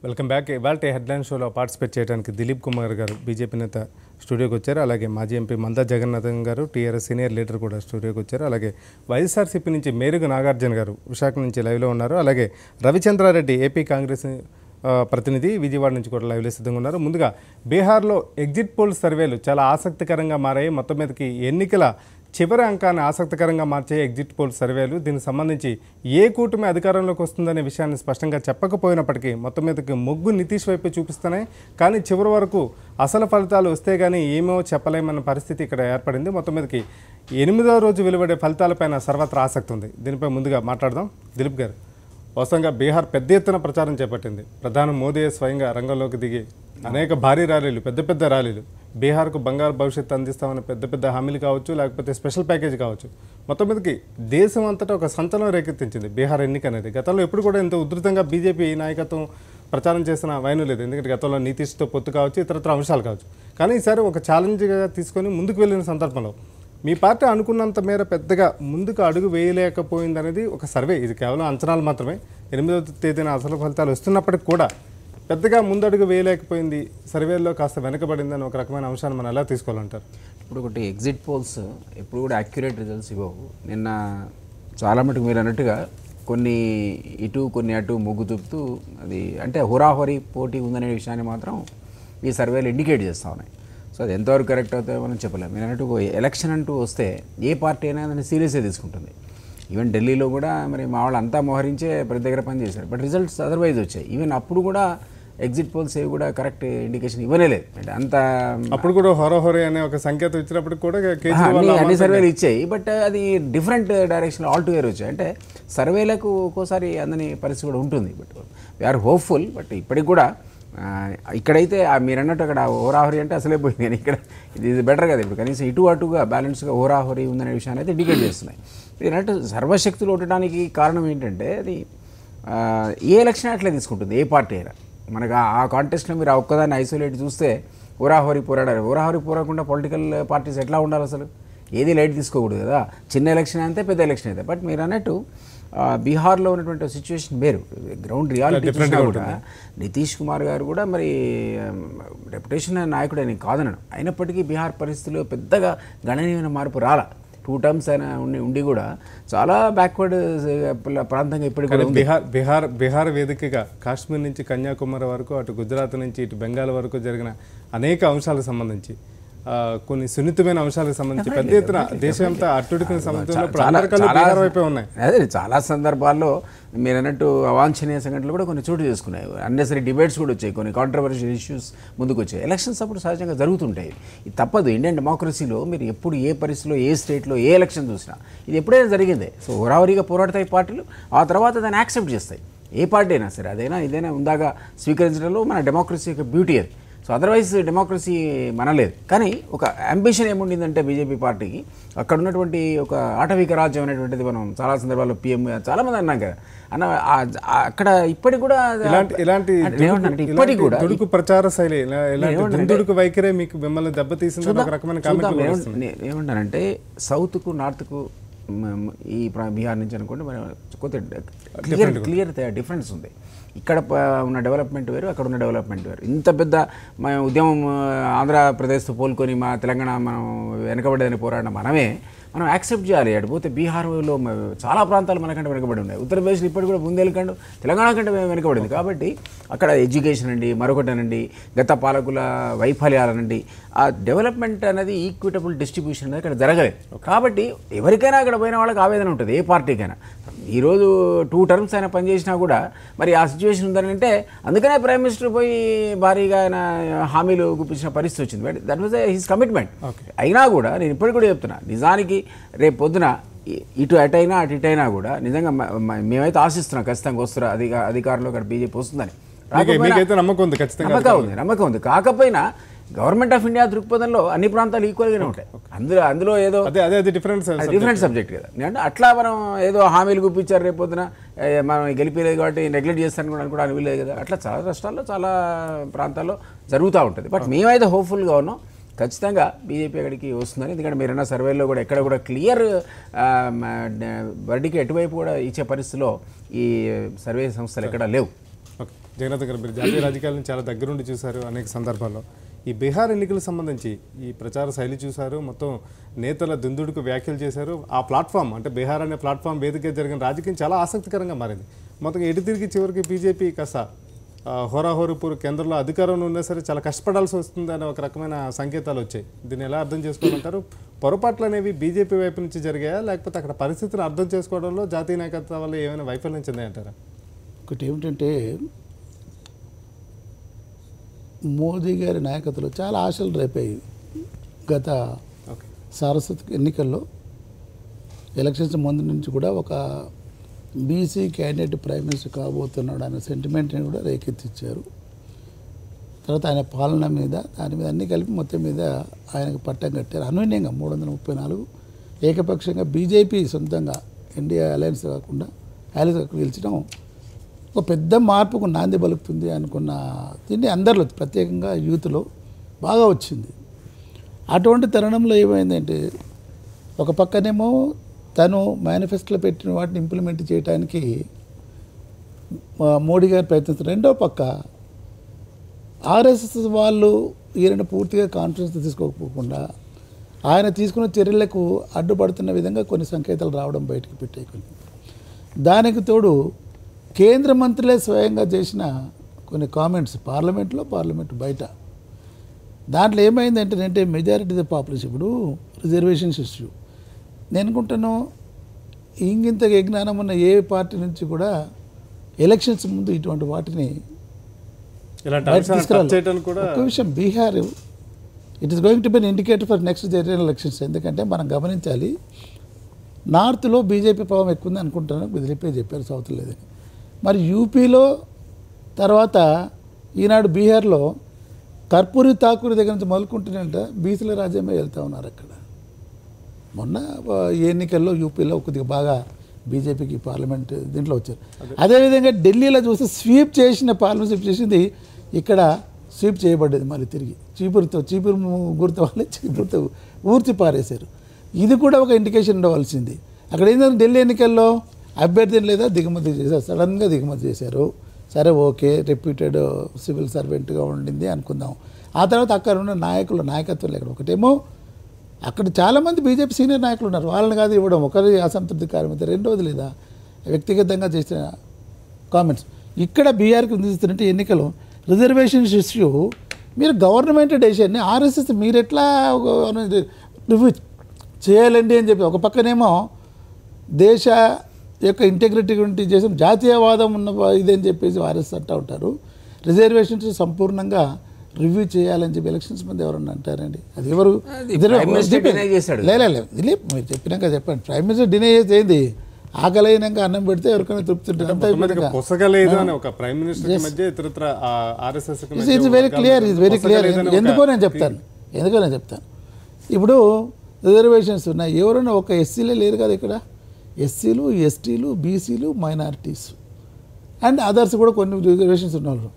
Welcome back. ఇవాళ headline షోలో participate చేయడానికి దిలీప్ కుమార్ గారు బీజేపీ నేత స్టూడియోకి వచ్చారు. అలాగే మాజీ ఎంపీ మందా జగన్నాథన్ గారు టీఆర్ఎస్ సీనియర్ లీడర్ కూడా స్టూడియోకి వచ్చారు. అలాగే వైఎస్ఆర్సీపీ నుంచి మేరుగు నాగార్జున గారు విశాఖ నుంచి లైవ్లో ఉన్నారు. అలాగే రవిచంద్రారెడ్డి ఏపీ కాంగ్రెస్ ప్రతినిధి విజయవాడ నుంచి కూడా లైవ్లో సిద్ధంగా ఉన్నారు. ముందుగా బీహార్లో ఎగ్జిట్ పోల్ సర్వేలు చాలా ఆసక్తికరంగా మారాయి. మొత్తం మీదకి ఎన్నికల చివరి అంకాన్ని ఆసక్తికరంగా మార్చే ఎగ్జిట్ పోల్ సర్వేలు. దీనికి సంబంధించి ఏ కూటమి అధికారంలోకి వస్తుందనే విషయాన్ని స్పష్టంగా చెప్పకపోయినప్పటికీ మొత్తం మీదకి మొగ్గు నితీష్ వైపు చూపిస్తున్నాయి. కానీ చివరి వరకు అసలు ఫలితాలు వస్తే కానీ ఏమో చెప్పలేమన్న పరిస్థితి ఇక్కడ ఏర్పడింది. మొత్తం మీదకి 8వ రోజు వెలువడే ఫలితాలపైన సర్వత్రా ఆసక్తి ఉంది. దీనిపై ముందుగా మాట్లాడదాం. దిలీప్ గారు, వాస్తవంగా బీహార్ పెద్ద ఎత్తున ప్రచారం చేపట్టింది. ప్రధాని మోదీ స్వయంగా రంగంలోకి దిగి అనేక భారీ ర్యాలీలు, పెద్ద ర్యాలీలు, బీహార్కు బంగారు భవిష్యత్తు అందిస్తామని పెద్ద హామీలు కావచ్చు, లేకపోతే స్పెషల్ ప్యాకేజ్ కావచ్చు, మొత్తం మీదకి దేశం అంతటా ఒక సంచలనం రేకెత్తించింది బీహార్ ఎన్నిక అనేది. గతంలో ఎప్పుడు కూడా ఇంత ఉధృతంగా బీజేపీ నాయకత్వం ప్రచారం చేసిన వైను లేదు. ఎందుకంటే గతంలో నితీష్తో పొత్తు కావచ్చు, ఇతరత్ర అంశాలు కావచ్చు. కానీ ఈసారి ఒక ఛాలెంజ్గా తీసుకొని ముందుకు వెళ్ళిన సందర్భంలో మీ పార్టీ అనుకున్నంత మేర పెద్దగా ముందుకు అడుగు వేయలేకపోయిందనేది ఒక సర్వే. ఇది కేవలం అంచనాలు మాత్రమే. 8వ తేదీన అసలు ఫలితాలు వస్తున్నప్పటికి కూడా పెద్దగా ముందడుగు వేయలేకపోయింది, సర్వేల్లో కాస్త వెనకబడిందని ఒక రకమైన అంశాన్ని మనం ఎలా తీసుకోవాలంటారు? ఇప్పుడు ఒకటి ఎగ్జిట్ పోల్స్ ఎప్పుడు కూడా అక్యురేట్ రిజల్ట్స్ ఇవ్వవు. నిన్న చాలా మటుకు మీరు అన్నట్టుగా కొన్ని ఇటు కొన్ని అటు మొగ్గు చూపుతూ అది అంటే హోరాహోరీ పోటీ ఉందనే విషయాన్ని మాత్రం ఈ సర్వేలు ఇండికేట్ చేస్తూ ఉన్నాయి. సో అది ఎంతవరకు కరెక్ట్ అవుతాయో మనం చెప్పలేము. మీరు అన్నట్టు ఎలక్షన్ అంటూ వస్తే ఏ పార్టీ అయినా దాన్ని సీరియస్గా తీసుకుంటుంది. ఈవెన్ ఢిల్లీలో కూడా మరి మా వాళ్ళు అంతా మోహరించే ప్రతి దగ్గర పని చేశారు. బట్ రిజల్ట్స్ అదర్వైజ్ వచ్చాయి. ఈవెన్ అప్పుడు కూడా ఎగ్జిట్ పోల్స్ ఏవి కూడా కరెక్ట్ ఇండికేషన్ ఇవ్వలేదు. అంటే అంత అప్పుడు కూడా హోరాహోరీ అనే ఒక సంకేతం ఇచ్చినప్పుడు కూడా అన్ని సర్వేలు ఇచ్చాయి. బట్ అది డిఫరెంట్ డైరెక్షన్ ఆల్ టుగెదర్ వచ్చాయి. అంటే సర్వేలకు ఒక్కోసారి అందని పరిస్థితి కూడా ఉంటుంది. But we are hopeful. బట్ ఇప్పటికి కూడా ఇక్కడైతే మీరు అన్నట్టు అక్కడ హోరాహోరీ అంటే అసలే పోయింది. కానీ ఇక్కడ ఇది బెటర్ కదా. ఇప్పుడు కనీసం ఇటు అటుగా బ్యాలెన్స్గా హోరాహోరీ ఉందనే విషయాన్ని అయితే ఇండికేట్ చేస్తున్నాయి. ఇది అన్నట్టు సర్వశక్తులు ఉండడానికి కారణం ఏంటంటే అది ఏ ఎలక్షన్ అట్లే తీసుకుంటుంది ఏ పార్టీ అయినా. మనకు ఆ కాంటెస్ట్లో మీరు ఆ ఒక్కదాన్ని ఐసోలేట్ చూస్తే హోరాహోరీ పోరాడారు. హోరాహోరీ పోరాకుండా పొలిటికల్ పార్టీస్ ఎట్లా ఉండాలి? అసలు ఏది లైట్ తీసుకోకూడదు కదా. చిన్న ఎలక్షన్ అయితే పెద్ద ఎలక్షన్ అయితే. బట్ మీరు అన్నట్టు బీహార్లో ఉన్నటువంటి సిచ్యువేషన్ వేరు. గ్రౌండ్ రియాలిటీ కూడా నితీష్ కుమార్ గారు కూడా మరి రెప్యుటేషన్ నాయకుడు అని కాదనను. అయినప్పటికీ బీహార్ పరిస్థితుల్లో పెద్దగా గణనీయమైన మార్పు రాల. 2 టర్మ్స్ అయినా ఉండి కూడా చాలా బ్యాక్వర్డ్ ప్రాంతంగా ఇప్పటికీ బీహార్ వేదికగా కాశ్మీర్ నుంచి కన్యాకుమారి వరకు, అటు గుజరాత్ నుంచి ఇటు బెంగాల్ వరకు జరిగిన అనేక అంశాలకు సంబంధించి, కొన్ని సున్నితమైన అంశాలకు సంబంధించి పెద్ద ఎత్తున దేశమంతా అట్టుడికిన సంబంధంలో ఉన్నాయి. అదే చాలా సందర్భాల్లో మీరు అన్నట్టు అవాంఛనీయ సంఘటనలు కూడా కొన్ని చోటు చేసుకున్నాయి. అన్నెసరీ డిబేట్స్ కూడా వచ్చాయి. కొన్ని కాంట్రవర్షియల్ ఇష్యూస్ ముందుకు వచ్చాయి. ఎలక్షన్స్ అప్పుడు సహజంగా జరుగుతుంటాయి. ఇది తప్పదు. ఇండియన్ డెమోక్రసీలో మీరు ఎప్పుడు ఏ పరిస్థితిలో ఏ స్టేట్లో ఏ ఎలక్షన్ చూసినా ఇది ఎప్పుడైనా జరిగిందే. సో హోరాహోరీగా పోరాడతాయి పార్టీలు. ఆ తర్వాత దాన్ని యాక్సెప్ట్ చేస్తాయి. ఏ పార్టీ అయినా సరే, అదైనా ఇదైనా ఉందాగా స్వీకరించడంలో మన డెమోక్రసీ యొక్క బ్యూటీ అది. సో అదర్వైజ్ డెమోక్రసీ మనలేదు. కానీ ఒక అంబిషన్ ఏముండిందంటే బీజేపీ పార్టీకి అక్కడ ఉన్నటువంటి ఒక ఆటవిక రాజ్యం అనేటువంటిది మనం చాలా సందర్భాల్లో పీఎం చాలామంది అన్నాం కదా అన్న. అక్కడ ఇప్పటికి కూడా ఇలాంటి ఇప్పటికి కూడా ప్రచార శైలి వైఖరే మీకు మిమ్మల్ని దెబ్బతీసింది. ఏమంటానంటే సౌత్కు నార్త్కు ఈ బీహార్ నుంచి అనుకోండి కొద్దిగా క్లియర్ డిఫరెన్స్ ఉంది. ఇక్కడ ఉన్న డెవలప్మెంట్ వేరు, అక్కడ ఉన్న డెవలప్మెంట్ వేరు. ఇంత పెద్ద ఉద్యమం ఆంధ్రప్రదేశ్తో పోల్కొని మా తెలంగాణ మనం వెనకబడేదని పోరాడిన మనం యాక్సెప్ట్ చేయాలి. అటుపోతే బీహార్లో చాలా ప్రాంతాలు మనకంటే వెనకబడి ఉన్నాయి. ఉత్తరప్రదేశ్లో ఇప్పటికి కూడా ముందేళ్ళకంటే తెలంగాణ కంటే వెనకబడింది. కాబట్టి అక్కడ ఎడ్యుకేషన్ అండి, మరొకటనండి, గత పాలకుల వైఫల్యాలనండి, ఆ డెవలప్మెంట్ అనేది ఈక్విటబుల్ డిస్ట్రిబ్యూషన్ అనేది అక్కడ జరగలేదు. కాబట్టి ఎవరికైనా అక్కడ పోయిన వాళ్ళకి ఆవేదన ఉంటుంది, ఏ పార్టీకైనా. ఈరోజు 2 టర్మ్స్ అయినా పనిచేసినా కూడా మరి ఆ సిచ్యువేషన్ ఉందని అంటే అందుకనే ప్రైమ్ మినిస్టర్ పోయి భారీగా ఆయన హామీలు గుప్పించిన పరిస్థితి వచ్చింది. That was his commitment. అయినా కూడా నేను ఇప్పటికి కూడా చెప్తున్నా, నిజానికి రేపు పొద్దున ఇటు అటైనా అటు ఇటైనా కూడా నిజంగా మేమైతే ఆశిస్తున్నాం ఖచ్చితంగా వస్తారు అధికారంలో అక్కడ బీజేపీ వస్తుందని. నమ్మకం ఉంది. కాకపోయినా గవర్నమెంట్ ఆఫ్ ఇండియా దృక్పథంలో అన్ని ప్రాంతాలు ఈక్వల్గానే ఉంటాయి. అందులో ఏదో డిఫరెంట్ సబ్జెక్ట్ కదా. అంటే అట్లా మనం ఏదో హామీలు గుప్పించారు, రేపు పొద్దున మనం గెలిపలేదు కాబట్టి నెగ్లెక్ట్ చేస్తాను కూడా అనుకోవడానికి వీలేదు కదా. అట్లా చాలా రాష్ట్రాల్లో చాలా ప్రాంతాల్లో జరుగుతూ ఉంటుంది. బట్ మేమైతే హోప్ఫుల్గా ఉన్నాం ఖచ్చితంగా బీజేపీ అక్కడికి వస్తుందని. ఎందుకంటే మీరన్న సర్వేలో కూడా ఎక్కడ కూడా క్లియర్ వర్డికి ఎటువైపు కూడా ఇచ్చే పరిస్థితిలో ఈ సర్వే సంస్థలు ఎక్కడ లేవు. ఓకే. జగన్నాథ్ గారు, మీరు జాతీయ రాజకీయాలను చాలా దగ్గరుండి చూశారు అనేక సందర్భాల్లో. ఈ బీహార్ ఎన్నికలకు సంబంధించి ఈ ప్రచార శైలి చూశారు, మొత్తం నేతల దుందుడుకు వ్యాఖ్యలు చేశారు. ఆ ప్లాట్ఫామ్ అంటే బీహార్ అనే ప్లాట్ఫామ్ వేదికగా జరిగిన రాజకీయం చాలా ఆసక్తికరంగా మారింది. మొత్తం ఎటు తిరిగి చివరికి బీజేపీ కాస్త హోరాహోరీపూర్ కేంద్రంలో అధికారంలో ఉన్నా సరే చాలా కష్టపడాల్సి వస్తుంది అనే ఒక రకమైన సంకేతాలు వచ్చాయి. దీన్ని ఎలా అర్థం చేసుకోవాలంటారు? పొరపాట్లు అనేవి బీజేపీ వైపు నుంచి జరిగాయా, లేకపోతే అక్కడ పరిస్థితిని అర్థం చేసుకోవడంలో జాతీయ నాయకత్వం వల్ల ఏమైనా వైఫల్యం చెందాయంటారా? ఒకటి ఏమిటంటే మోదీ గారి నాయకత్వంలో చాలా ఆశలు రేపాయి. గత సారస్వత ఎన్నికల్లో ఎలక్షన్స్ ముందు నుంచి కూడా ఒక బీసీ క్యాండిడేట్ ప్రైమ్ మినిస్టర్ కాబోతున్నాడు అనే సెంటిమెంట్ని కూడా రేకెత్తిచ్చారు. తర్వాత ఆయన పాలన మీద దాని మీద అన్నీ కలిపి మొత్తం మీద ఆయనకు పట్టం కట్టారు. అనూన్యంగా 334 ఏకపక్షంగా బీజేపీ సొంతంగా ఎన్డీఏ అలయన్స్ కాకుండా గెలిచడం ఒక పెద్ద మార్పుకు నాంది పలుకుతుంది అనుకున్న దీన్ని అందరిలో ప్రత్యేకంగా యూత్లో బాగా వచ్చింది. అటువంటి తరుణంలో ఏమైందంటే ఒక పక్కనేమో తను మేనిఫెస్టోలో పెట్టిన వాటిని ఇంప్లిమెంట్ చేయడానికి మోడీ గారు ప్రయత్నిస్తారు. రెండో పక్క ఆర్ఎస్ఎస్ వాళ్ళు ఈయన పూర్తిగా కాన్ఫిడెన్స్ తీసుకోకపోకుండా ఆయన తీసుకున్న చర్యలకు అడ్డుపడుతున్న విధంగా కొన్ని సంకేతాలు రావడం బయటకు పెట్టాయి. దానికి తోడు కేంద్ర మంత్రులే స్వయంగా చేసిన కొన్ని కామెంట్స్ పార్లమెంట్ బయట దాంట్లో ఏమైందంటే మెజారిటీ ద పాపులేషన్ ఇప్పుడు రిజర్వేషన్స్ ఇష్యూ నేను అనుకుంటాను ఇంత జ్ఞానం ఉన్న ఏ పార్టీ నుంచి కూడా ఎలక్షన్స్ ముందు ఇటువంటి వాటిని ఒక విషయం Bihar it is going to be an indicator for next general elections. ఎందుకంటే మనం గమనించాలి నార్త్లో బీజేపీ ప్రభావం ఎక్కువ ఉంది అనుకుంటున్నాను, బీజేపీ చెప్పారు సౌత్ లేదని. మరి యూపీలో తర్వాత ఈనాడు బీహార్లో కర్పూరి ఠాకూర్ దగ్గర నుంచి మొదలుకుంటున్నంట బీసీల రాజ్యమే వెళ్తూ ఉన్నారు. అక్కడ మొన్న ఎన్నికల్లో యూపీలో కొద్దిగా బాగా బీజేపీకి పార్లమెంట్ దీంట్లో వచ్చారు. అదేవిధంగా ఢిల్లీలో చూస్తే స్వీప్ చేసిన పార్లమెంట్ స్వీప్ చేసింది ఇక్కడ స్వీప్ చేయబడ్డది మళ్ళీ తిరిగి చీపురు గుర్తు వాళ్ళే చీపురుతో ఊర్చి పారేశారు. ఇది కూడా ఒక ఇండికేషన్ ఉండవలసింది. అక్కడ ఏంటంటే ఢిల్లీ ఎన్నికల్లో అభ్యర్థిని లేదా దిగుమతి చేశారు, సడన్గా దిగుమతి చేశారు. సరే ఓకే రెప్యూటెడ్ సివిల్ సర్వెంట్గా ఉండింది అనుకుందాం. ఆ తర్వాత అక్కడ ఉన్న నాయకత్వం లేక ఒకటేమో అక్కడ చాలామంది బీజేపీ సీనియర్ నాయకులు ఉన్నారు, వాళ్ళని కాదు ఇవ్వడం ఒకరి అసంతృప్తి కారణమైతే, రెండోది లేదా వ్యక్తిగతంగా చేసిన కామెంట్స్. ఇక్కడ బీఆర్కి అందిస్తున్నట్టు ఎన్నికలు రిజర్వేషన్స్ ఇష్యూ మీరు గవర్నమెంట్ డెసిషన్ని ఆర్ఎస్ఎస్ మీరు ఎట్లా రివ్యూ చేయాలండి అని చెప్పి ఒక పక్కనేమో దేశ యొక్క ఇంటెగ్రిటీ గురించి చేసి జాతీయవాదం ఉన్న ఇదని చెప్పేసి ఆర్ఎస్ అంటూ ఉంటారు. రిజర్వేషన్స్ సంపూర్ణంగా రివ్యూ చేయాలని చెప్పి ఎలక్షన్స్ ముందు ఎవరన్నా అంటారండి? అది ఎవరు లేదు మీరు చెప్పినాక చెప్పండి. ప్రైమ్ మినిస్టర్ డినై చేస్తే ఏంది ఆకలైనాక అన్నం పెడితే ఎవరికైనా తృప్తి వెరీ క్లియర్ ఎందుకో నేను చెప్తాను ఇప్పుడు రిజర్వేషన్స్ ఉన్నాయి, ఎవరైనా ఒక ఎస్సీలే లేరు కదా ఇక్కడ, ఎస్సీలు ఎస్టీలు బీసీలు మైనారిటీస్ అండ్ అదర్స్ కూడా కొన్ని రిజర్వేషన్స్ ఉన్నవాళ్ళు.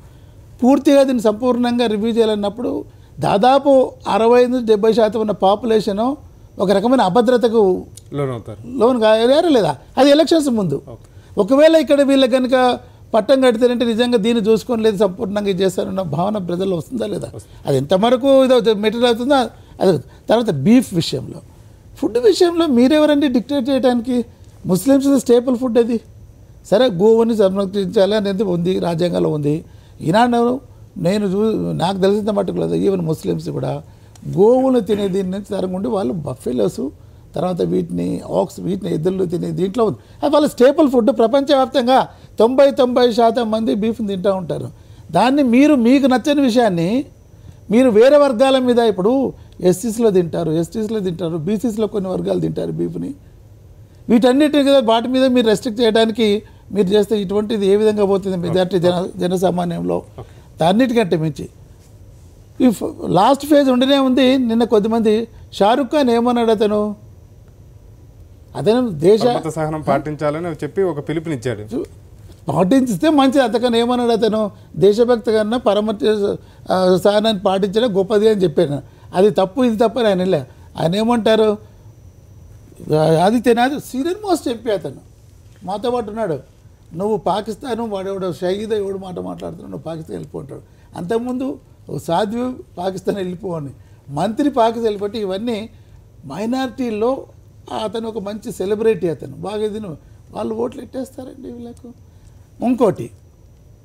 పూర్తిగా దీన్ని సంపూర్ణంగా రివ్యూ చేయాలన్నప్పుడు దాదాపు 65-70% ఉన్న పాపులేషను ఒక రకమైన అభద్రతకు లోన్ కాయారా లేదా, అది ఎలక్షన్స్ ముందు. ఒకవేళ ఇక్కడ వీళ్ళకి కనుక పట్టం కడితేనంటే నిజంగా దీన్ని చూసుకొని లేదు సంపూర్ణంగా ఇది చేస్తారన్న భావన ప్రజల్లో వస్తుందా లేదా, అది ఎంతవరకు ఇదో మెటీరియల్ అవుతుందా. అది తర్వాత బీఫ్ విషయంలో ఫుడ్ విషయంలో మీరెవరండి డిక్టేట్ చేయడానికి? ముస్లిమ్స్ స్టేపుల్ ఫుడ్ అది. సరే గోవుని సంరక్షించాలి అనేది ఉంది, రాజ్యాంగంలో ఉంది. ఈనాడు నాకు తెలిసిన మట్టుకు ఈవెన్ ముస్లిమ్స్ కూడా గోవులు తినే దీని నుంచి తరంగుండి వాళ్ళు బఫెలోస్ తర్వాత వీటిని ఎద్దులు తినే దీంట్లో ఉంది. అది వాళ్ళ స్టేపుల్ ఫుడ్. ప్రపంచవ్యాప్తంగా 90% మంది బీఫ్ని తింటూ ఉంటారు. దాన్ని మీకు నచ్చని విషయాన్ని మీరు వేరే వర్గాల మీద ఇప్పుడు ఎస్సీస్లో తింటారు, బీసీస్లో కొన్ని వర్గాలు తింటారు బీఫ్ని. వీటన్నిటి కదా వాటి మీద మీరు రెస్ట్రిక్ట్ చేయడానికి మీరు చేస్తే ఇటువంటిది ఏ విధంగా పోతుంది మెజార్టీ జనసామాన్యంలో. అన్నిటికంటే మించి ఈ లాస్ట్ ఫేజ్ ఉండనే ఉంది. నిన్న కొద్దిమంది షారుఖ్ ఖాన్ ఏమన్నాడు, అతను దేశ సహనం పాటించాలని చెప్పి ఒక పిలుపునిచ్చాడు. పాటించితే మంచిది. అంతకన్నా ఏమన్నాడు, అతను దేశభక్తి కన్నా సహనాన్ని పాటించడం గొప్పది అని చెప్పాను. అది తప్పు ఇది తప్పు అని ఆయన ఏమంటారు, ఆదిత్యనాథ్ సీనియర్ మోస్ట్ ఎంపీ అతను మాతో పాటు ఉన్నాడు. నువ్వు పాకిస్తాన్ వాడెవడో షహీద్ ఎవడు మాట మాట్లాడుతున్నావు, నువ్వు పాకిస్తాన్ వెళ్ళిపోంటాడు. అంతకుముందు సాధ్వి పాకిస్తాన్ వెళ్ళిపోవని, మంత్రి పాకిస్తాన్ వెళ్ళిపోతే ఇవన్నీ మైనారిటీల్లో అతను ఒక మంచి సెలబ్రిటీ, అతను బాగా ఇది వాళ్ళు ఓట్లు ఎట్టేస్తారండి వీళ్ళకు. ఇంకోటి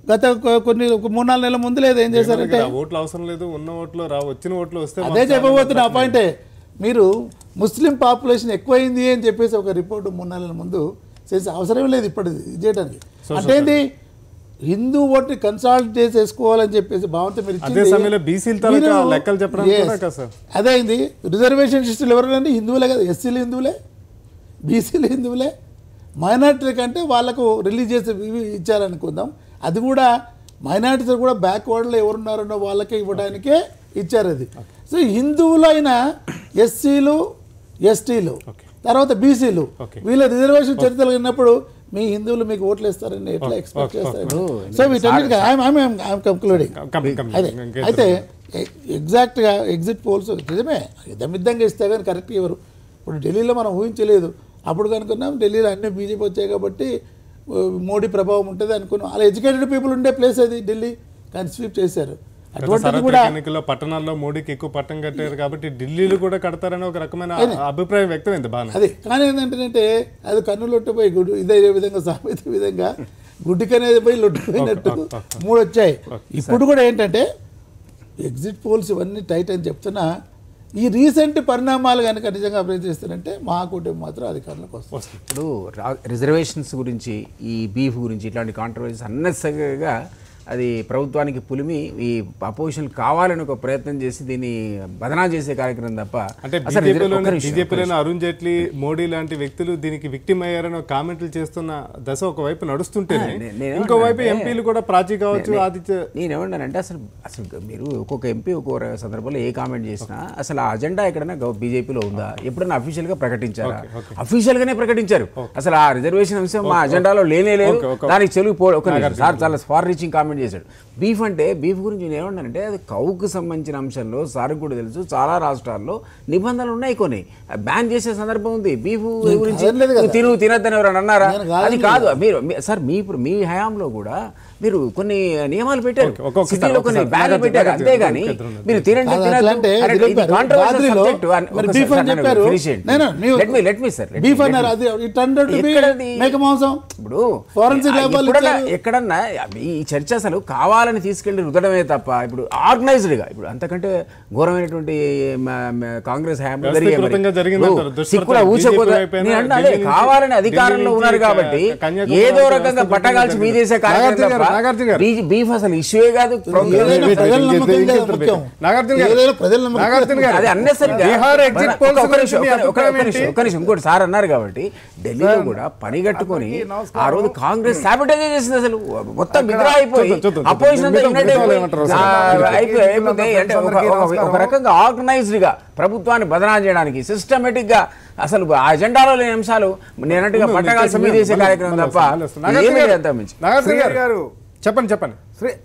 గత కొన్ని ఒక 3-4 నెలల ముందు లేదు ఏం చేశారంటే ఓట్లు అవసరం లేదు, ఉన్న ఓట్లు వచ్చిన ఓట్లు వస్తే అదే చెప్పబోతున్నా ఆ పాయింటే. మీరు ముస్లిం పాపులేషన్ ఎక్కువైంది అని చెప్పేసి ఒక రిపోర్ట్ 3 నెలల ముందు చేసి అవసరం లేదు ఇప్పుడు ఇది చేయడానికి. అంటే ఏంటి, హిందూ ఓట్ని కన్సాల్ట్ చేసేసుకోవాలని చెప్పేసి భావంతో మీరు అదే అయింది. రిజర్వేషన్ సిస్టమ్ ఎవరంటే హిందువులే కదా, ఎస్సీలు హిందువులే, బీసీలు హిందువులే, మైనార్టీ కంటే వాళ్ళకు రిలీజియస్ ఇచ్చారనుకుందాం. అది కూడా మైనార్టీస్ కూడా బ్యాక్వర్డ్లో ఎవరున్నారన్నో వాళ్ళకే ఇవ్వడానికే ఇచ్చారు అది. సో హిందువులైన ఎస్సీలు ఎస్టీలు తర్వాత బీసీలు వీళ్ళ రిజర్వేషన్ చరిత్రలు ఉన్నప్పుడు మీ హిందువులు మీకు ఓట్లు వేస్తారని ఎట్లా ఎక్స్పెక్ట్ చేస్తారు? సో వీటన్నిటికీ ఐఎమ్ కంక్లూడింగ్. అయితే ఎగ్జాక్ట్గా ఎగ్జిట్ పోల్స్ నిజమే ఇదమిద్దంగా ఇస్తే కానీ కరెక్ట్ ఎవరు. ఇప్పుడు ఢిల్లీలో మనం ఊహించలేదు, అప్పుడు కనుక్కున్నాం ఢిల్లీలో అన్ని బీజేపీ వచ్చాయి కాబట్టి మోడీ ప్రభావం ఉంటుంది అనుకున్నాం. అలా ఎడ్యుకేటెడ్ పీపుల్ ఉండే ప్లేస్ అది ఢిల్లీ, కానీ స్వీప్ చేశారు. అటువంటి కూడా ఎన్నికల్లో పట్టణాల్లో మోడీకి ఎక్కువ పట్టం కట్టారు కాబట్టి ఢిల్లీలో కూడా కడతారని ఒక రకమైన అభిప్రాయం వ్యక్తమైంది బాగా. అది కానీ ఏంటంటే అది కన్నులొట్టిపోయి గుడ్డు ఇదే విధంగా సామెత విధంగా గుడ్డికనేది పోయి లొట్టిపోయినట్టు 3 వచ్చాయి. ఇప్పుడు కూడా ఏంటంటే ఎగ్జిట్ పోల్స్ ఇవన్నీ టైట్ అని చెప్తున్నా, ఈ రీసెంట్ పరిణామాలు కనుక నిజంగా అభివృద్ధి చేస్తారంటే మా కుటుంబం మాత్రం అధికారంలోకి వస్తుంది. ఇప్పుడు రిజర్వేషన్స్ గురించి, ఈ బీఫ్ గురించి ఇట్లాంటి కాంట్రవర్సీస్ అన్నెసరిగా అది ప్రభుత్వానికి పులిమి ఈ అపోజిషన్ కావాలని ఒక ప్రయత్నం చేసి దీన్ని బదనా చేసే కార్యక్రమం తప్ప. అంటే బీజేపీలోని అరుణ్ జైట్లీ, మోడీ లాంటి వ్యక్తులు దీనికి విక్టిమ్ అయ్యారని కామెంట్లు చేస్తున్న దశ ఒకవైపు నడుస్తుంటే ఇంకోవైపు ఎంపీలు కూడా ప్రాచీ కావచ్చు ఆదిత్య. నేనేమన్నానంటే అసలు మీరు ఒక్కొక్క ఎంపీ ఒక్కొక్క సందర్భంలో ఏ కామెంట్ చేసినా అసలు ఆ అజెండా ఎక్కడైనా బీజేపీలో ఉందా, ఎప్పుడైనా అఫీషియల్ గా ప్రకటించారా? అఫీషియల్ గానే ప్రకటించారు. అసలు ఆ రిజర్వేషన్ అంశం మా అజెండాలో లేనే లేదు, దానికి చెలుగు సార్ చాలా ఫార్ రీచింగ్ కామెంట్ చేశాడు. బీఫ్ అంటే బీఫ్ గురించి నేను ఏమన్నానంటే అది కౌకు సంబంధించిన అంశంలో సార్కు కూడా తెలుసు చాలా రాష్ట్రాల్లో నిబంధనలు ఉన్నాయి, కొన్ని బ్యాన్ చేసే సందర్భం ఉంది. బీఫ్ గురించి తినద్దని ఎవరైనా అన్నారా? అది కాదు. మీరు సార్ మీ హయాంలో కూడా మీరు కొన్ని నియమాలు పెట్టారు, సిటీలో కొన్ని బ్యాన్లు పెట్టారు, అంతేగాని మీరు తినండి ఎక్కడన్నా ఈ చర్చ అసలు కావాలని తీసుకెళ్లి రుద్దడమే తప్ప ఇప్పుడు ఆర్గనైజ్డ్ గా ఇప్పుడు అంతకంటే ఘోరమైనటువంటి కాంగ్రెస్ హయాంలో కావాలని అధికారంలో ఉన్నారు కాబట్టి ఏదో రకంగా బట్టగాల్చి మీ చేసే కార్యక్రమం బీఫ్ అసలు ఇష్యూయే కాదు. ఇంకోటి సార్ అన్నారు కాబట్టి ఢిల్లీలో కూడా పని కట్టుకొని ఆ రోజు కాంగ్రెస్ సాబిటైజ్ చేసింది, అసలు మొత్తం నిద్ర అయిపోయి అపోజిషన్ ఒక రకంగా ఆర్గనైజ్డ్ గా ప్రభుత్వాన్ని బదనా చేయడానికి సిస్టమేటిక్ గా అసలు ఆ అజెండాలో లేని అంశాలు నేనట్టుగా పట్టగాల్సి మీద చేసే కార్యక్రమం తప్ప. చెప్పండి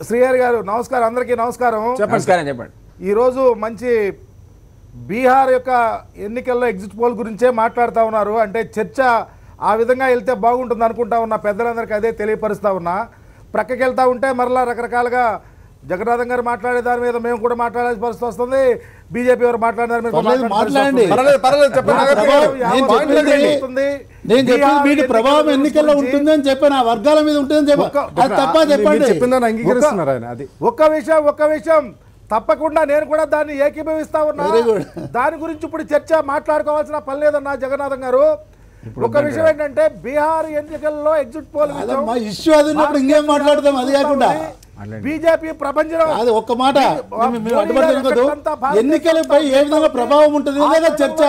శ్రీహరి గారు నమస్కారం, అందరికీ నమస్కారం. చెప్పండి. ఈరోజు మంచి బీహార్ యొక్క ఎన్నికల్లో ఎగ్జిట్ పోల్ గురించే మాట్లాడుతూ ఉన్నారు. అంటే చర్చ ఆ విధంగా వెళ్తే బాగుంటుంది అనుకుంటా ఉన్నా, పెద్దలందరికీ అదే తెలియపరుస్తూ ఉన్నా. ప్రక్కకి వెళ్తూ ఉంటే మరలా రకరకాలుగా జగన్నాథం గారు మాట్లాడే దాని మీద మేము కూడా మాట్లాడాల్సిన పరిస్థితి వస్తుంది, బీజేపీ వారు మాట్లాడే దాని మీద ప్రభావం ఎన్నికల్లో ఉంటుంది అని చెప్పాను, ఆ వర్గాల మీద ఉంటుందని చెప్పండి. ఒక్క విషయం తప్పకుండా నేను కూడా దాన్ని ఏకీభవిస్తా ఉన్నా. దాని గురించి ఇప్పుడు చర్చ మాట్లాడుకోవాల్సిన పని లేదన్నా జగన్నాథం గారు. ఒక విషయం ఏంటంటే బీహార్ ఎన్నికల్లో ఎగ్జిట్ పోల్ ఇష్యూ అది ఇంకేం మాట్లాడతాం, అది కాకుండా బీజేపీ ప్రపంచంలో అది ఒక్క మాట ఎన్నికలపై ఏ విధంగా ప్రభావం ఉంటుంది చర్చ.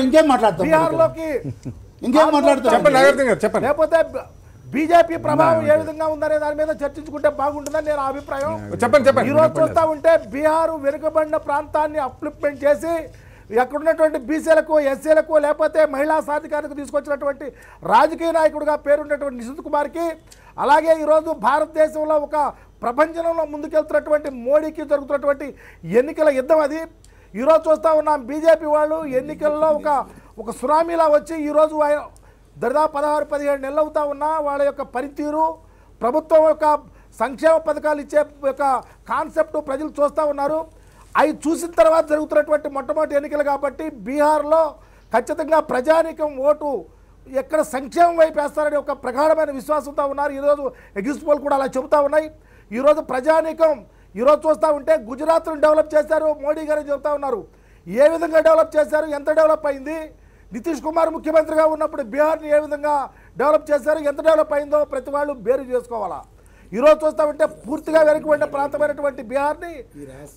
ఇంకేం మాట్లాడతాం, ఇంకేం మాట్లాడతాం, లేకపోతే బీజేపీ ప్రభావం ఏ విధంగా ఉందనే దాని మీద చర్చించుకుంటే బాగుంటుందని నేను అభిప్రాయం. చెప్పండి. ఈ రోజు చూస్తా ఉంటే బీహార్ వెనుకబడిన ప్రాంతాన్ని అప్లిప్మెంట్ చేసి అక్కడ ఉన్నటువంటి బీసీలకు, ఎస్సీలకు, లేకపోతే మహిళా సాధికారకు తీసుకొచ్చినటువంటి రాజకీయ నాయకుడిగా పేరున్నటువంటి నితీష్ కుమార్కి, అలాగే ఈరోజు భారతదేశంలో ఒక ప్రపంచంలో ముందుకెళ్తున్నటువంటి మోడీకి జరుగుతున్నటువంటి ఎన్నికల యుద్ధం అది. ఈరోజు చూస్తూ ఉన్నాం బీజేపీ వాళ్ళు ఎన్నికల్లో ఒక సునామీలా వచ్చి ఈరోజు దాదాపు 16-17 నెలలు అవుతా ఉన్నా వాళ్ళ యొక్క పనితీరు, ప్రభుత్వం యొక్క సంక్షేమ పథకాలు ఇచ్చే యొక్క కాన్సెప్ట్ ప్రజలు చూస్తూ ఉన్నారు. అవి చూసిన తర్వాత జరుగుతున్నటువంటి మొట్టమొదటి ఎన్నికలు కాబట్టి బీహార్లో ఖచ్చితంగా ప్రజానీకం ఓటు ఎక్కడ సంక్షేమం వైపు వేస్తారని ఒక ప్రగాఢమైన విశ్వాసంతో ఉన్నారు. ఈరోజు ఎగ్జిట్ పోల్ కూడా అలా చెబుతూ ఉన్నాయి. ఈరోజు ప్రజానీకం ఈరోజు చూస్తూ ఉంటే గుజరాత్ను డెవలప్ చేశారు మోడీ గారు చెబుతూ ఉన్నారు. ఏ విధంగా డెవలప్ చేశారు, ఎంత డెవలప్ అయింది, నితీష్ కుమార్ ముఖ్యమంత్రిగా ఉన్నప్పుడు బీహార్ని ఏ విధంగా డెవలప్ చేశారు, ఎంత డెవలప్ అయిందో ప్రతి వాళ్ళు బేరు చేసుకోవాలా. ఈరోజు చూస్తామంటే పూర్తిగా వెనుకబడిన ప్రాంతమైనటువంటి బీహార్ని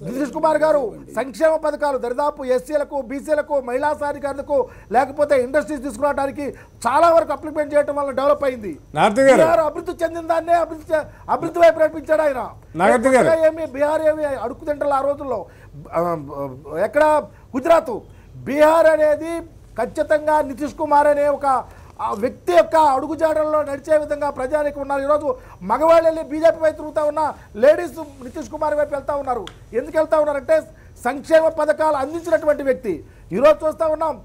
నితీష్ కుమార్ గారు సంక్షేమ పథకాలు దాదాపు ఎస్సీలకు, బీసీలకు, మహిళా సాధికారులకు, లేకపోతే ఇండస్ట్రీస్ తీసుకురావడానికి చాలా వరకు అప్లిమెంట్ చేయడం వల్ల డెవలప్ అయింది. బీహార్ అభివృద్ధి చెందిన దాన్నే అభివృద్ధి వైపు నడిపించాడు ఆయన. ఏమి బీహార్ ఏమి అడుగు తింటారు ఆ రోజుల్లో. ఎక్కడ గుజరాత్, బీహార్ అనేది ఖచ్చితంగా నితీష్ కుమార్ అనే ఒక వ్యక్తి యొక్క అడుగుజాడల్లో నడిచే విధంగా ప్రజానికి ఉన్నారు. ఈరోజు మగవాళ్ళు వెళ్ళి బీజేపీ వైపు తిరుగుతూ ఉన్నా లేడీస్ నితీష్ కుమార్ వైపు వెళ్తూ ఉన్నారు. ఎందుకు వెళ్తూ ఉన్నారంటే సంక్షేమ పథకాలు అందించినటువంటి వ్యక్తి. ఈరోజు చూస్తూ ఉన్నాం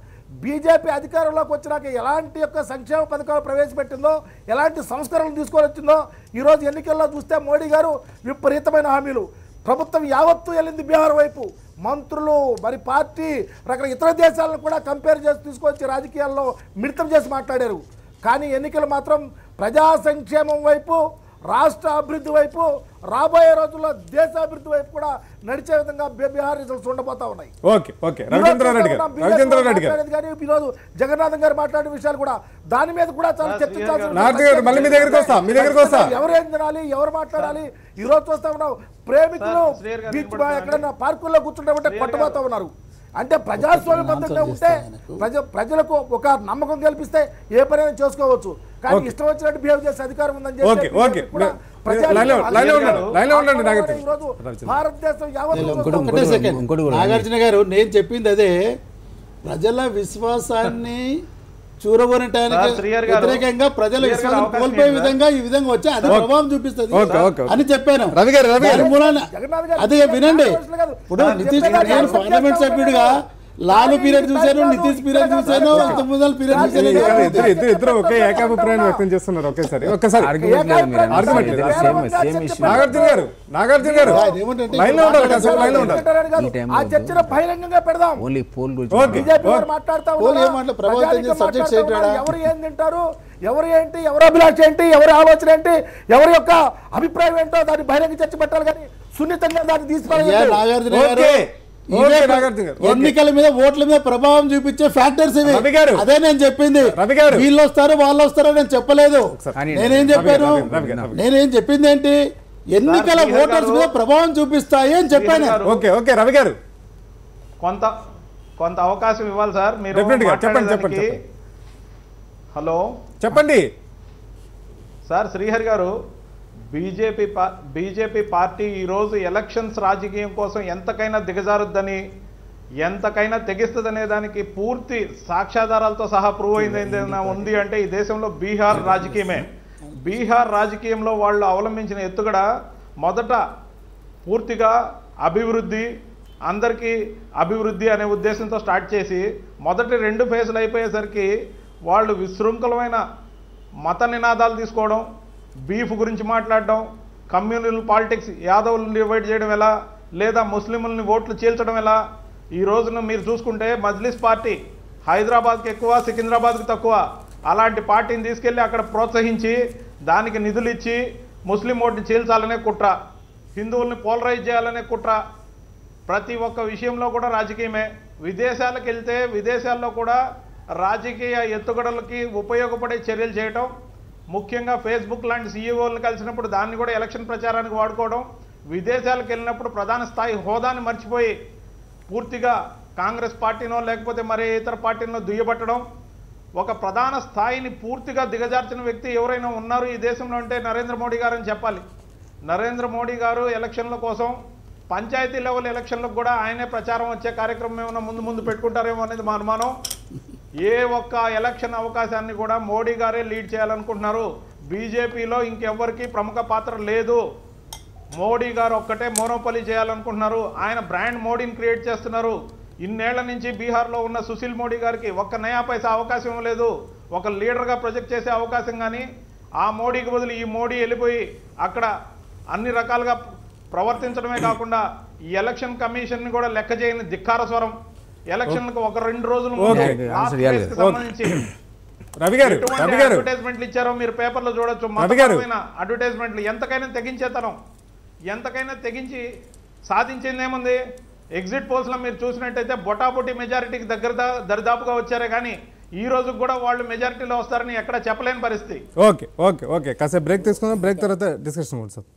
బీజేపీ అధికారంలోకి వచ్చినాక ఎలాంటి యొక్క సంక్షేమ పథకాలు ప్రవేశపెట్టిందో, ఎలాంటి సంస్కరణలు తీసుకొని వచ్చిందో ఈరోజు ఎన్నికల్లో చూస్తే మోడీ గారు విపరీతమైన హామీలు. ప్రభుత్వం యావత్తు వెళ్ళింది బీహార్ వైపు. మంత్రులు మరి పార్టీ రకరకాల ఇతర దేశాలను కూడా కంపేర్ చేసి తీసుకొచ్చి రాజకీయాల్లో మిళితం చేసి మాట్లాడారు. కానీ ఎన్నికలు మాత్రం ప్రజా సంక్షేమం వైపు, రాష్ట్ర అభివృద్ధి వైపు, రాబోయే రోజుల్లో దేశ అభివృద్ధి వైపు కూడా నడిచే విధంగా బీహార్ రిజల్ట్స్ ఉండబోతా ఉన్నాయి. కానీ ఈరోజు జగన్నాథం గారు మాట్లాడే విషయాలు కూడా దాని మీద కూడా చాలా చర్చించాల్సిన ఎవరు ఏం తినాలి, ఎవరు మాట్లాడాలి. ఈరోజు చూస్తా ఉన్నాం ప్రేమికులు బీచ్ ఎక్కడన్నా పార్కుల్లో కూర్చుంటామంటే కొట్టబోతా ఉన్నారు. అంటే ప్రజాస్వామ్యబద్ధంగా ఉంటే ప్రజలకు ఒక నమ్మకం కల్పిస్తే ఏ పనైనా చేసుకోవచ్చు. కానీ ఇష్టం వచ్చినట్టు బిహేవ్ చేసే అధికారం ఉందని చెప్పి భారతదేశం నాగార్జున గారు నేను చెప్పింది అదే. ప్రజల విశ్వాసాన్ని చూరగొనటానికి వ్యతిరేకంగా ప్రజల విశ్వాసం కోల్పోయే విధంగా ఈ విధంగా వచ్చి అది ప్రభావం చూపిస్తుంది అని చెప్పాను. అదే వినండి. ఇప్పుడు నితీష్ నేను పార్లమెంట్ సభ్యుడిగా లాలు పీరియడ్ చూశాను, నితీష్ పీరియడ్ చూశాను, పీరియడ్ చూశాను. ఇద్దరు ఒకే ఏకాభిప్రాయం వ్యక్తం చేస్తున్నారు. ఒకేసారి నాగార్జున గారు ఆ చర్చను బహిరంగంగా పెడదాం. ఎవరు ఏం తింటారు, ఎవరు ఏంటి, ఎవరు అభిలాష ఏంటి, ఎవరి ఆలోచన ఏంటి, ఎవరి యొక్క అభిప్రాయం ఏంటో దాన్ని బహిరంగ చర్చ పెట్టాలి. కానీ సున్నితంగా దాన్ని తీసుకోవాలి. ఎన్నికల మీద ఓట్ల మీద ప్రభావం చూపించే ఫ్యాక్టర్స్ ఇవి. అదే నేను చెప్పింది. వీళ్ళు వస్తారు వాళ్ళు వస్తారు నేను చెప్పలేదు. నేనేం చెప్పింది ఏంటి, ఎన్నికల ఓటర్స్ మీద ప్రభావం చూపిస్తాయి అని చెప్పాను. రవి గారు కొంత అవకాశం ఇవ్వాలి సార్. మీరు చెప్పండి. హలో చెప్పండి సార్. శ్రీహరి గారు, బీజేపీ పార్టీ ఈరోజు ఎలక్షన్స్ రాజకీయం కోసం ఎంతకైనా దిగజారుద్దని, ఎంతకైనా తెగిస్తుందనే దానికి పూర్తి సాక్ష్యాధారాలతో సహా ప్రూవ్ అయింది ఏదైనా ఉంది అంటే ఈ దేశంలో బీహార్ రాజకీయమే. బీహార్ రాజకీయంలో వాళ్ళు అవలంబించిన ఎత్తుగడ మొదట పూర్తిగా అభివృద్ధి, అందరికీ అభివృద్ధి అనే ఉద్దేశంతో స్టార్ట్ చేసి మొదటి 2 ఫేజులు అయిపోయేసరికి వాళ్ళు విశృంఖలమైన మత నినాదాలు తీసుకోవడం, బీఫ్ గురించి మాట్లాడడం, కమ్యూనల్ పాలిటిక్స్, యాదవులను డివైడ్ చేయడం ఎలా, లేదా ముస్లింలని ఓట్లు చీల్చడం ఎలా. ఈ రోజున మీరు చూసుకుంటే మజ్లిస్ పార్టీ హైదరాబాద్కి ఎక్కువ, సికింద్రాబాద్కి తక్కువ. అలాంటి పార్టీని తీసుకెళ్ళి అక్కడ ప్రోత్సహించి దానికి నిధులు ఇచ్చి ముస్లిం ఓటుని చీల్చాలనే కుట్ర, హిందువుల్ని పోలరైజ్ చేయాలనే కుట్ర. ప్రతి ఒక్క విషయంలో కూడా రాజకీయమే. విదేశాలకు వెళ్తే విదేశాల్లో కూడా రాజకీయ ఎత్తుగడలకి ఉపయోగపడే చర్యలు చేయటం, ముఖ్యంగా ఫేస్బుక్ లాంటి సీఈఓలను కలిసినప్పుడు దాన్ని కూడా ఎలక్షన్ ప్రచారానికి వాడుకోవడం, విదేశాలకు వెళ్ళినప్పుడు ప్రధాన స్థాయి హోదాని మర్చిపోయి పూర్తిగా కాంగ్రెస్ పార్టీనో లేకపోతే మరే ఇతర పార్టీనో దుయ్యబట్టడం. ఒక ప్రధాన స్థాయిని పూర్తిగా దిగజార్చిన వ్యక్తి ఎవరైనా ఉన్నారు ఈ దేశంలో అంటే నరేంద్ర మోడీ గారు అని చెప్పాలి. నరేంద్ర మోడీ గారు ఎలక్షన్ల కోసం పంచాయతీ లెవెల్ ఎలక్షన్లకు కూడా ఆయనే ప్రచారం వచ్చే కార్యక్రమం ఏమైనా ముందు పెట్టుకుంటారేమో అనేది మా అనుమానం. ఏ ఒక్క ఎలక్షన్ అవకాశాన్ని కూడా మోడీ గారే లీడ్ చేయాలనుకుంటున్నారు. బీజేపీలో ఇంకెవ్వరికి ప్రముఖ పాత్ర లేదు. మోడీ గారు ఒక్కటే మోనోపలి చేయాలనుకుంటున్నారు. ఆయన బ్రాండ్ మోడీని క్రియేట్ చేస్తున్నారు. ఇన్నేళ్ల నుంచి బీహార్లో ఉన్న సుశీల్ మోడీ గారికి ఒక్క నయా పైసా అవకాశం ఇవ్వలేదు. ఒక లీడర్గా ప్రొజెక్ట్ చేసే అవకాశం కానీ ఆ మోడీకి బదులు ఈ మోడీ వెళ్ళిపోయి అక్కడ అన్ని రకాలుగా ప్రవర్తించడమే కాకుండా ఈ ఎలక్షన్ కమిషన్ని కూడా లెక్క చేయని ధిక్కార స్వరం. ఎలక్షన్లకు ఒక 2 రోజులు సంబంధించి రవి గారు అడ్వర్టైజ్మెంట్లు ఇచ్చారో మీరు పేపర్లో చూడొచ్చు. మతపరమైన అడ్వర్టైజ్మెంట్లు ఎంతకైనా తెగించేతనం, ఎంతకైనా తెగించి సాధించింది ఏముంది? ఎగ్జిట్ పోల్స్లో మీరు చూసినట్టయితే బొటాబొటి మెజారిటీకి దరిదాపుగా వచ్చారే కానీ ఈ రోజు కూడా వాళ్ళు మెజారిటీలో వస్తారని ఎక్కడ చెప్పలేని పరిస్థితి. ఓకే కాసేపు బ్రేక్ తీసుకుందాం. బ్రేక్ తర్వాత డిస్కషన్ సార్.